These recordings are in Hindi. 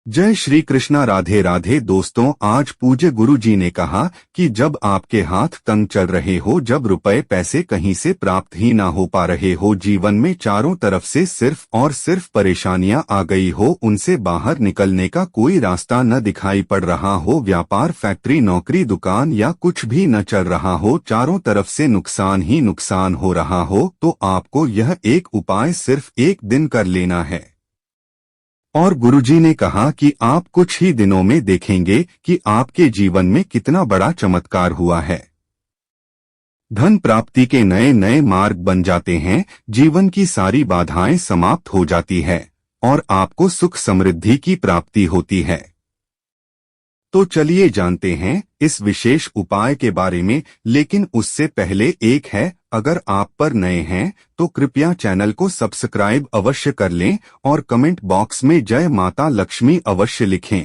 जय श्री कृष्णा। राधे राधे दोस्तों, आज पूज्य गुरु जी ने कहा कि जब आपके हाथ तंग चल रहे हो, जब रुपए पैसे कहीं से प्राप्त ही ना हो पा रहे हो, जीवन में चारों तरफ से सिर्फ और सिर्फ परेशानियां आ गई हो, उनसे बाहर निकलने का कोई रास्ता न दिखाई पड़ रहा हो, व्यापार फैक्ट्री नौकरी दुकान या कुछ भी न चल रहा हो, चारों तरफ से नुकसान ही नुकसान हो रहा हो, तो आपको यह एक उपाय सिर्फ एक दिन कर लेना है। और गुरुजी ने कहा कि आप कुछ ही दिनों में देखेंगे कि आपके जीवन में कितना बड़ा चमत्कार हुआ है। धन प्राप्ति के नए नए मार्ग बन जाते हैं, जीवन की सारी बाधाएं समाप्त हो जाती है और आपको सुख समृद्धि की प्राप्ति होती है। तो चलिए जानते हैं इस विशेष उपाय के बारे में, लेकिन उससे पहले एक है, अगर आप पर नए हैं तो कृपया चैनल को सब्सक्राइब अवश्य कर लें और कमेंट बॉक्स में जय माता लक्ष्मी अवश्य लिखें।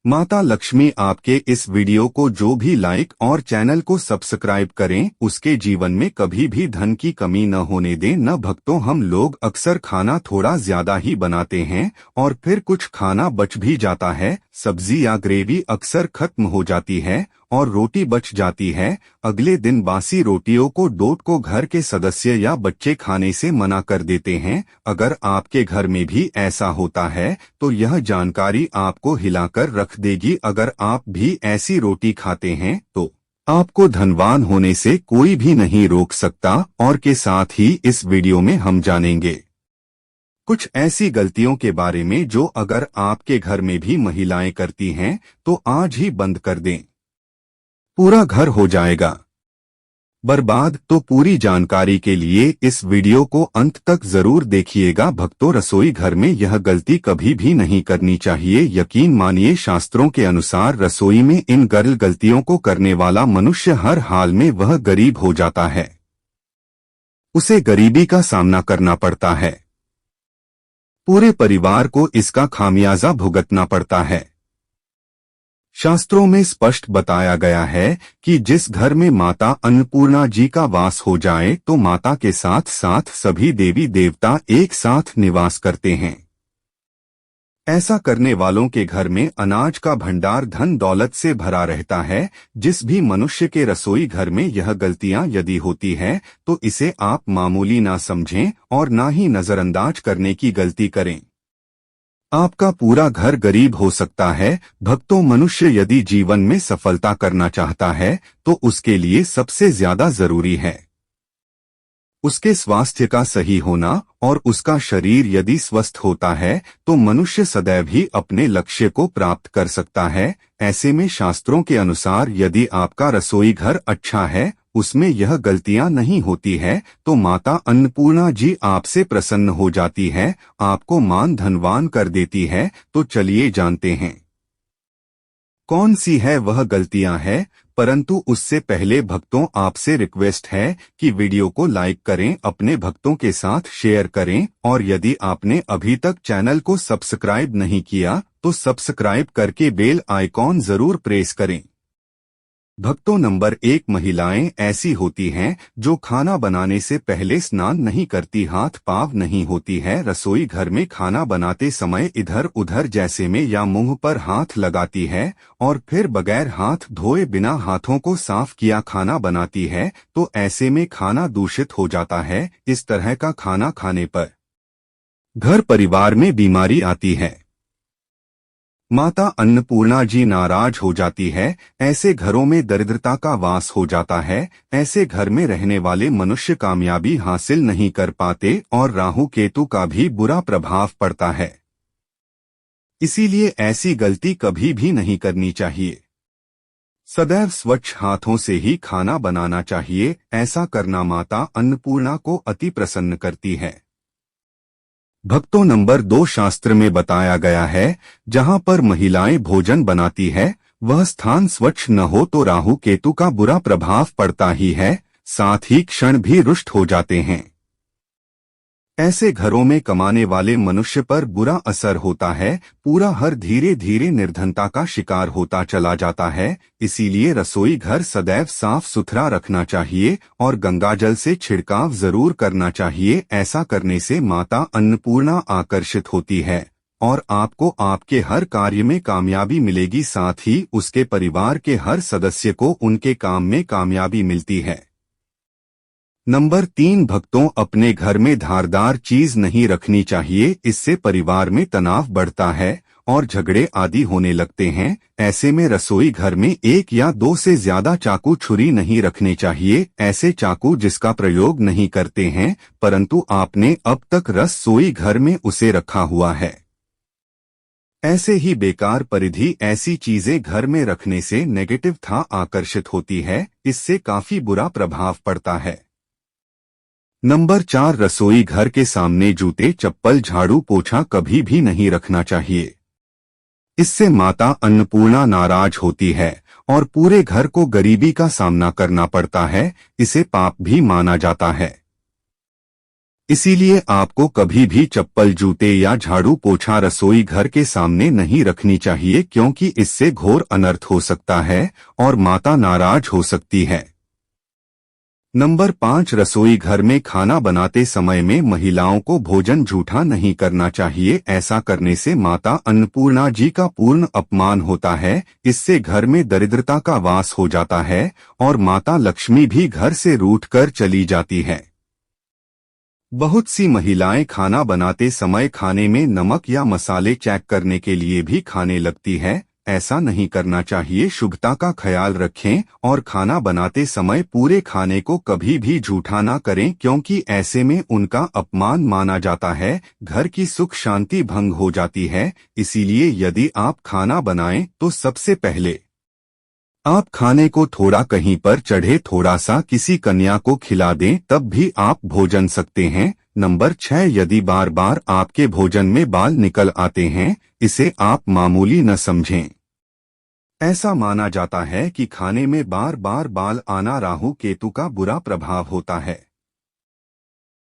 माता लक्ष्मी आपके इस वीडियो को जो भी लाइक और चैनल को सब्सक्राइब करें, उसके जीवन में कभी भी धन की कमी न होने दें। न भक्तों, हम लोग अक्सर खाना थोड़ा ज्यादा ही बनाते हैं और फिर कुछ खाना बच भी जाता है, सब्जी या ग्रेवी अक्सर खत्म हो जाती है और रोटी बच जाती है। अगले दिन बासी रोटियों को डोट को घर के सदस्य या बच्चे खाने से मना कर देते हैं। अगर आपके घर में भी ऐसा होता है तो यह जानकारी आपको हिलाकर रख देगी। अगर आप भी ऐसी रोटी खाते हैं तो आपको धनवान होने से कोई भी नहीं रोक सकता। और के साथ ही इस वीडियो में हम जानेंगे कुछ ऐसी गलतियों के बारे में जो अगर आपके घर में भी महिलाएं करती हैं तो आज ही बंद कर दें, पूरा घर हो जाएगा बर्बाद। तो पूरी जानकारी के लिए इस वीडियो को अंत तक जरूर देखिएगा। भक्तों, रसोई घर में यह गलती कभी भी नहीं करनी चाहिए। यकीन मानिए, शास्त्रों के अनुसार रसोई में इन गलतियों को करने वाला मनुष्य हर हाल में वह गरीब हो जाता है, उसे गरीबी का सामना करना पड़ता है, पूरे परिवार को इसका खामियाजा भुगतना पड़ता है। शास्त्रों में स्पष्ट बताया गया है कि जिस घर में माता अन्नपूर्णा जी का वास हो जाए तो माता के साथ साथ सभी देवी देवता एक साथ निवास करते हैं। ऐसा करने वालों के घर में अनाज का भंडार धन दौलत से भरा रहता है। जिस भी मनुष्य के रसोई घर में यह गलतियां यदि होती है तो इसे आप मामूली ना समझें और ना ही नजरअंदाज करने की गलती करें। आपका पूरा घर गरीब हो सकता है। भक्तों, मनुष्य यदि जीवन में सफलता करना चाहता है तो उसके लिए सबसे ज्यादा जरूरी है उसके स्वास्थ्य का सही होना, और उसका शरीर यदि स्वस्थ होता है तो मनुष्य सदैव ही अपने लक्ष्य को प्राप्त कर सकता है। ऐसे में शास्त्रों के अनुसार यदि आपका रसोई घर अच्छा है, उसमें यह गलतियां नहीं होती है, तो माता अन्नपूर्णा जी आपसे प्रसन्न हो जाती है, आपको मान धनवान कर देती है। तो चलिए जानते हैं कौन सी है वह गलतियां हैं। परंतु उससे पहले भक्तों, आपसे रिक्वेस्ट है कि वीडियो को लाइक करें, अपने भक्तों के साथ शेयर करें, और यदि आपने अभी तक चैनल को सब्सक्राइब नहीं किया तो सब्सक्राइब करके बेल आइकॉन जरूर प्रेस करें। भक्तों, नंबर 1, महिलाएं ऐसी होती हैं जो खाना बनाने से पहले स्नान नहीं करती, हाथ पाव नहीं होती है, रसोई घर में खाना बनाते समय इधर उधर जैसे में या मुंह पर हाथ लगाती है और फिर बगैर हाथ धोए बिना हाथों को साफ किया खाना बनाती है, तो ऐसे में खाना दूषित हो जाता है। इस तरह का खाना खाने पर घर परिवार में बीमारी आती है, माता अन्नपूर्णा जी नाराज हो जाती है, ऐसे घरों में दरिद्रता का वास हो जाता है, ऐसे घर में रहने वाले मनुष्य कामयाबी हासिल नहीं कर पाते और राहु केतु का भी बुरा प्रभाव पड़ता है। इसीलिए ऐसी गलती कभी भी नहीं करनी चाहिए। सदैव स्वच्छ हाथों से ही खाना बनाना चाहिए। ऐसा करना माता अन्नपूर्णा को अति प्रसन्न करती है। भक्तों, नंबर 2, शास्त्र में बताया गया है जहां पर महिलाएं भोजन बनाती है वह स्थान स्वच्छ न हो तो राहु केतु का बुरा प्रभाव पड़ता ही है, साथ ही क्षण भी रुष्ट हो जाते हैं। ऐसे घरों में कमाने वाले मनुष्य पर बुरा असर होता है, पूरा हर धीरे धीरे निर्धनता का शिकार होता चला जाता है। इसीलिए रसोई घर सदैव साफ सुथरा रखना चाहिए और गंगाजल से छिड़काव जरूर करना चाहिए। ऐसा करने से माता अन्नपूर्णा आकर्षित होती है और आपको आपके हर कार्य में कामयाबी मिलेगी, साथ ही उसके परिवार के हर सदस्य को उनके काम में कामयाबी मिलती है। नंबर 3, भक्तों अपने घर में धारदार चीज नहीं रखनी चाहिए, इससे परिवार में तनाव बढ़ता है और झगड़े आदि होने लगते हैं। ऐसे में रसोई घर में 1 या 2 से ज्यादा चाकू छुरी नहीं रखने चाहिए। ऐसे चाकू जिसका प्रयोग नहीं करते हैं परंतु आपने अब तक रसोई घर में उसे रखा हुआ है। ऐसे ही बेकार परिधि ऐसी चीजें घर में रखने से नेगेटिव था आकर्षित होती है, इससे काफी बुरा प्रभाव पड़ता है। नंबर 4, रसोई घर के सामने जूते, चप्पल, झाड़ू, पोछा कभी भी नहीं रखना चाहिए। इससे माता अन्नपूर्णा नाराज होती है और पूरे घर को गरीबी का सामना करना पड़ता है। इसे पाप भी माना जाता है। इसीलिए आपको कभी भी चप्पल, जूते या झाड़ू पोछा रसोई घर के सामने नहीं रखनी चाहिए, क्योंकि इससे घोर अनर्थ हो सकता है और माता नाराज हो सकती है। नंबर 5, रसोई घर में खाना बनाते समय में महिलाओं को भोजन जूठा नहीं करना चाहिए। ऐसा करने से माता अन्नपूर्णा जी का पूर्ण अपमान होता है। इससे घर में दरिद्रता का वास हो जाता है और माता लक्ष्मी भी घर से रूठकर चली जाती है। बहुत सी महिलाएं खाना बनाते समय खाने में नमक या मसाले चेक करने के लिए भी खाने लगती है। ऐसा नहीं करना चाहिए। शुद्धता का ख्याल रखें और खाना बनाते समय पूरे खाने को कभी भी जूठा ना करें, क्योंकि ऐसे में उनका अपमान माना जाता है। घर की सुख शांति भंग हो जाती है। इसीलिए यदि आप खाना बनाएं तो सबसे पहले आप खाने को थोड़ा कहीं पर चढ़े थोड़ा सा किसी कन्या को खिला दें, तब भी आप भोजन सकते हैं। नंबर 6, यदि बार बार आपके भोजन में बाल निकल आते हैं, इसे आप मामूली न समझें। ऐसा माना जाता है कि खाने में बार बार बाल आना राहु केतु का बुरा प्रभाव होता है।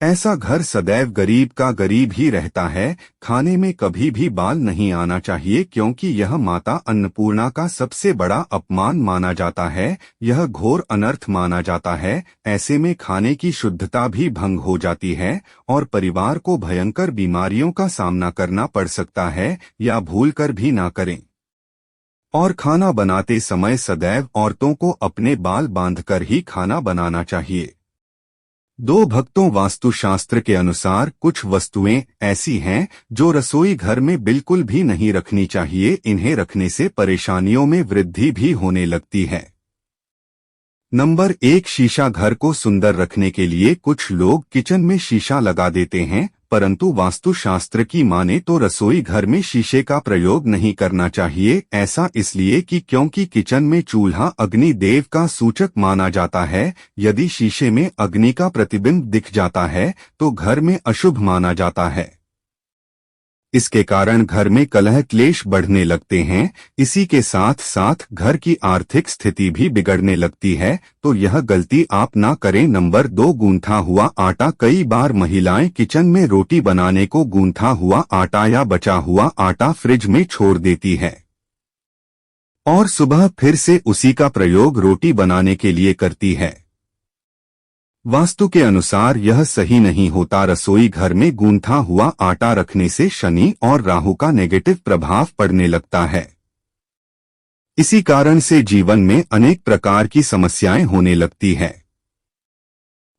ऐसा घर सदैव गरीब का गरीब ही रहता है। खाने में कभी भी बाल नहीं आना चाहिए, क्योंकि यह माता अन्नपूर्णा का सबसे बड़ा अपमान माना जाता है। यह घोर अनर्थ माना जाता है। ऐसे में खाने की शुद्धता भी भंग हो जाती है और परिवार को भयंकर बीमारियों का सामना करना पड़ सकता है, या भूलकर भी ना करें। और खाना बनाते समय सदैव औरतों को अपने बाल बांधकर ही खाना बनाना चाहिए। 2 भक्तों, वास्तुशास्त्र के अनुसार कुछ वस्तुएं ऐसी हैं जो रसोई घर में बिल्कुल भी नहीं रखनी चाहिए। इन्हें रखने से परेशानियों में वृद्धि भी होने लगती है। नंबर 1, शीशा। घर को सुंदर रखने के लिए कुछ लोग किचन में शीशा लगा देते हैं, परंतु वास्तुशास्त्र की माने तो रसोई घर में शीशे का प्रयोग नहीं करना चाहिए। ऐसा इसलिए कि क्योंकि किचन में चूल्हा अग्नि देव का सूचक माना जाता है। यदि शीशे में अग्नि का प्रतिबिंब दिख जाता है तो घर में अशुभ माना जाता है। इसके कारण घर में कलह क्लेश बढ़ने लगते हैं। इसी के साथ साथ घर की आर्थिक स्थिति भी बिगड़ने लगती है, तो यह गलती आप ना करें। नंबर 2, गूंथा हुआ आटा। कई बार महिलाएं किचन में रोटी बनाने को गूंथा हुआ आटा या बचा हुआ आटा फ्रिज में छोड़ देती है और सुबह फिर से उसी का प्रयोग रोटी बनाने के लिए करती है। वास्तु के अनुसार यह सही नहीं होता। रसोई घर में गूंथा हुआ आटा रखने से शनि और राहु का नेगेटिव प्रभाव पड़ने लगता है। इसी कारण से जीवन में अनेक प्रकार की समस्याएं होने लगती है।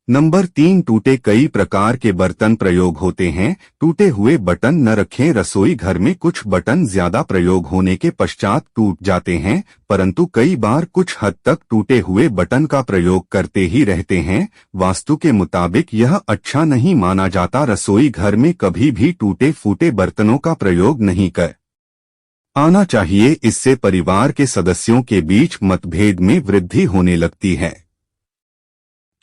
नंबर 3, टूटे। कई प्रकार के बर्तन प्रयोग होते हैं। टूटे हुए बटन न रखें। रसोई घर में कुछ बटन ज्यादा प्रयोग होने के पश्चात टूट जाते हैं, परंतु कई बार कुछ हद तक टूटे हुए बटन का प्रयोग करते ही रहते हैं। वास्तु के मुताबिक यह अच्छा नहीं माना जाता। रसोई घर में कभी भी टूटे फूटे बर्तनों का प्रयोग नहीं कर आना चाहिए। इससे परिवार के सदस्यों के बीच मतभेद में वृद्धि होने लगती है।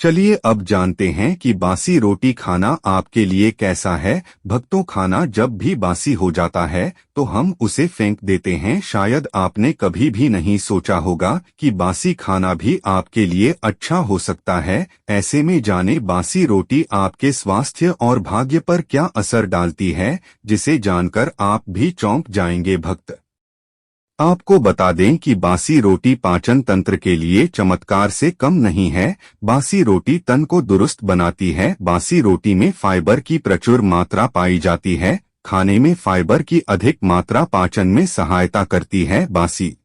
चलिए अब जानते हैं कि बासी रोटी खाना आपके लिए कैसा है। भक्तों, खाना जब भी बासी हो जाता है तो हम उसे फेंक देते हैं। शायद आपने कभी भी नहीं सोचा होगा कि बासी खाना भी आपके लिए अच्छा हो सकता है। ऐसे में जाने बासी रोटी आपके स्वास्थ्य और भाग्य पर क्या असर डालती है, जिसे जानकर आप भी चौंक जाएंगे। भक्त, आपको बता दें कि बासी रोटी पाचन तंत्र के लिए चमत्कार से कम नहीं है। बासी रोटी तन को दुरुस्त बनाती है। बासी रोटी में फाइबर की प्रचुर मात्रा पाई जाती है, खाने में फाइबर की अधिक मात्रा पाचन में सहायता करती है। बासी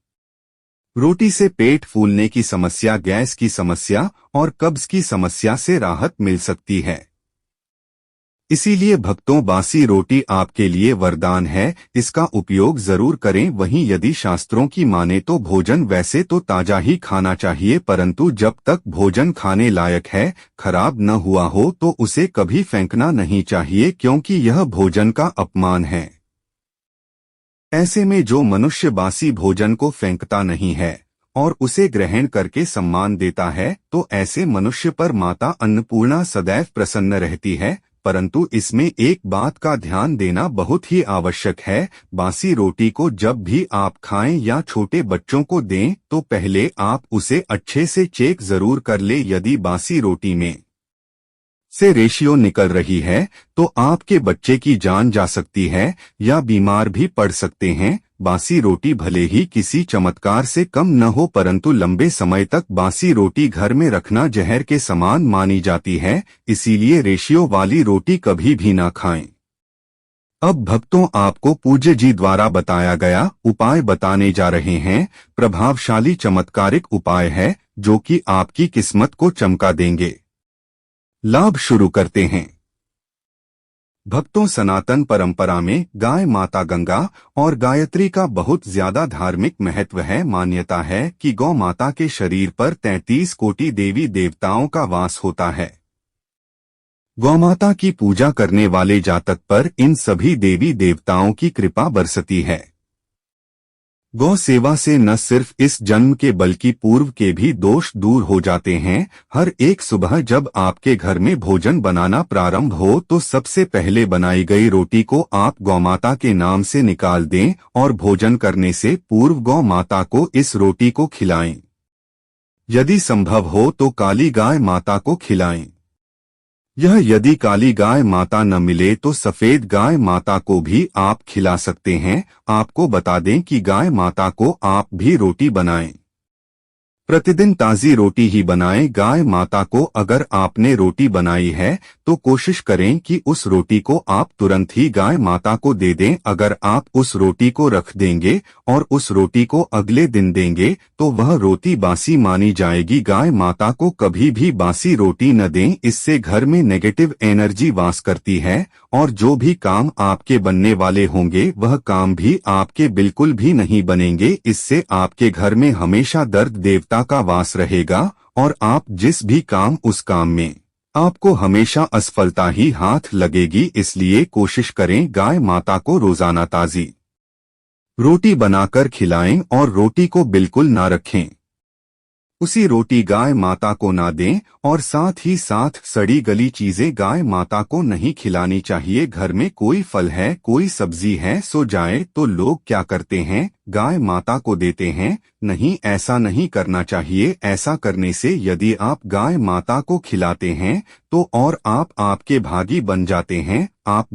रोटी से पेट फूलने की समस्या, गैस की समस्या और कब्ज की समस्या से राहत मिल सकती है। इसीलिए भक्तों, बासी रोटी आपके लिए वरदान है, इसका उपयोग जरूर करें। वहीं यदि शास्त्रों की माने तो भोजन वैसे तो ताजा ही खाना चाहिए, परंतु जब तक भोजन खाने लायक है, खराब न हुआ हो तो उसे कभी फेंकना नहीं चाहिए, क्योंकि यह भोजन का अपमान है। ऐसे में जो मनुष्य बासी भोजन को फेंकता नहीं है और उसे ग्रहण करके सम्मान देता है, तो ऐसे मनुष्य पर माता अन्नपूर्णा सदैव प्रसन्न रहती है। परंतु इसमें एक बात का ध्यान देना बहुत ही आवश्यक है। बासी रोटी को जब भी आप खाएं या छोटे बच्चों को दें तो पहले आप उसे अच्छे से चेक जरूर कर ले। यदि बासी रोटी में से रेशियो निकल रही है तो आपके बच्चे की जान जा सकती है या बीमार भी पड़ सकते हैं। बासी रोटी भले ही किसी चमत्कार से कम न हो, परंतु लंबे समय तक बासी रोटी घर में रखना जहर के समान मानी जाती है। इसीलिए रेशियो वाली रोटी कभी भी ना खाएं। अब भक्तों, आपको पूज्य जी द्वारा बताया गया उपाय बताने जा रहे हैं। प्रभावशाली चमत्कारिक उपाय है जो कि आपकी किस्मत को चमका देंगे। लाभ शुरू करते हैं। भक्तों, सनातन परंपरा में गाय माता गंगा और गायत्री का बहुत ज्यादा धार्मिक महत्व है। मान्यता है कि गौ माता के शरीर पर 33 कोटि देवी देवताओं का वास होता है। गौमाता की पूजा करने वाले जातक पर इन सभी देवी देवताओं की कृपा बरसती है। गौ सेवा से न सिर्फ इस जन्म के बल्कि पूर्व के भी दोष दूर हो जाते हैं। हर एक सुबह जब आपके घर में भोजन बनाना प्रारंभ हो तो सबसे पहले बनाई गई रोटी को आप गौमाता के नाम से निकाल दें और भोजन करने से पूर्व गौ माता को इस रोटी को खिलाएं। यदि संभव हो तो काली गाय माता को खिलाएं। यदि काली गाय माता न मिले तो सफेद गाय माता को भी आप खिला सकते हैं। आपको बता दें कि गाय माता को आप भी रोटी बनाएं। प्रतिदिन ताज़ी रोटी ही बनाएं। गाय माता को अगर आपने रोटी बनाई है तो कोशिश करें कि उस रोटी को आप तुरंत ही गाय माता को दे दें। अगर आप उस रोटी को रख देंगे और उस रोटी को अगले दिन देंगे तो वह रोटी बासी मानी जाएगी। गाय माता को कभी भी बासी रोटी न दें, इससे घर में नेगेटिव एनर्जी वास करती है और जो भी काम आपके बनने वाले होंगे वह काम भी आपके बिल्कुल भी नहीं बनेंगे। इससे आपके घर में हमेशा दर्द देवता का वास रहेगा और आप जिस भी काम उस काम में आपको हमेशा असफलता ही हाथ लगेगी। इसलिए कोशिश करें गाय माता को रोजाना ताजी रोटी बनाकर खिलाएं और रोटी को बिल्कुल ना रखें। उसी रोटी गाय माता को ना दें और साथ ही साथ सड़ी गली चीजें गाय माता को नहीं खिलानी चाहिए। घर में कोई फल है, कोई सब्जी है, सो जाए तो लोग क्या करते हैं, गाय माता को देते हैं। नहीं, ऐसा नहीं करना चाहिए। ऐसा करने से यदि आप गाय माता को खिलाते हैं तो और आप आपके भागी बन जाते हैं। आप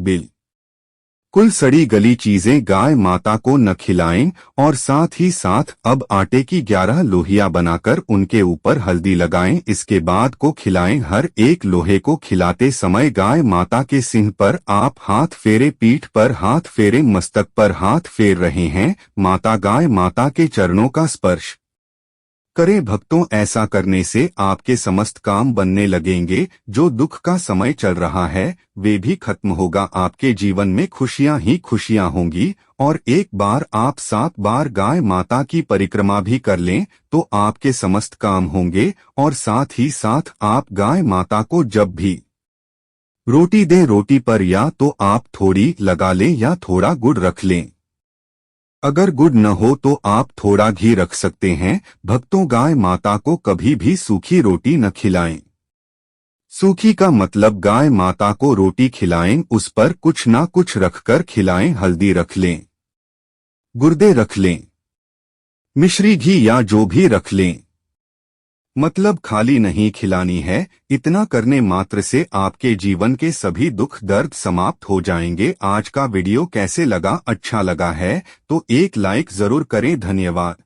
कुल सड़ी गली चीजें गाय माता को न खिलाएं और साथ ही साथ अब आटे की 11 लोहिया बनाकर उनके ऊपर हल्दी लगाएं। इसके बाद को खिलाएं। हर एक लोहे को खिलाते समय गाय माता के सिंह पर आप हाथ फेरे, पीठ पर हाथ फेरे, मस्तक पर हाथ फेर रहे हैं। माता गाय माता के चरणों का स्पर्श करें। भक्तों, ऐसा करने से आपके समस्त काम बनने लगेंगे। जो दुख का समय चल रहा है वे भी खत्म होगा। आपके जीवन में खुशियां ही खुशियां होंगी। और एक बार आप 7 बार गाय माता की परिक्रमा भी कर लें तो आपके समस्त काम होंगे। और साथ ही साथ आप गाय माता को जब भी रोटी दें, रोटी पर या तो आप थोड़ी लगा लें या थोड़ा गुड़ रख लें। अगर गुड़ न हो तो आप थोड़ा घी रख सकते हैं। भक्तों, गाय माता को कभी भी सूखी रोटी न खिलाएं। सूखी का मतलब गाय माता को रोटी खिलाएं, उस पर कुछ ना कुछ रखकर खिलाएं। हल्दी रख लें, गुर्दे रख लें, मिश्री घी या जो भी रख लें, मतलब खाली नहीं खिलानी है। इतना करने मात्र से आपके जीवन के सभी दुख दर्द समाप्त हो जाएंगे। आज का वीडियो कैसे लगा? अच्छा लगा है तो एक लाइक जरूर करें। धन्यवाद।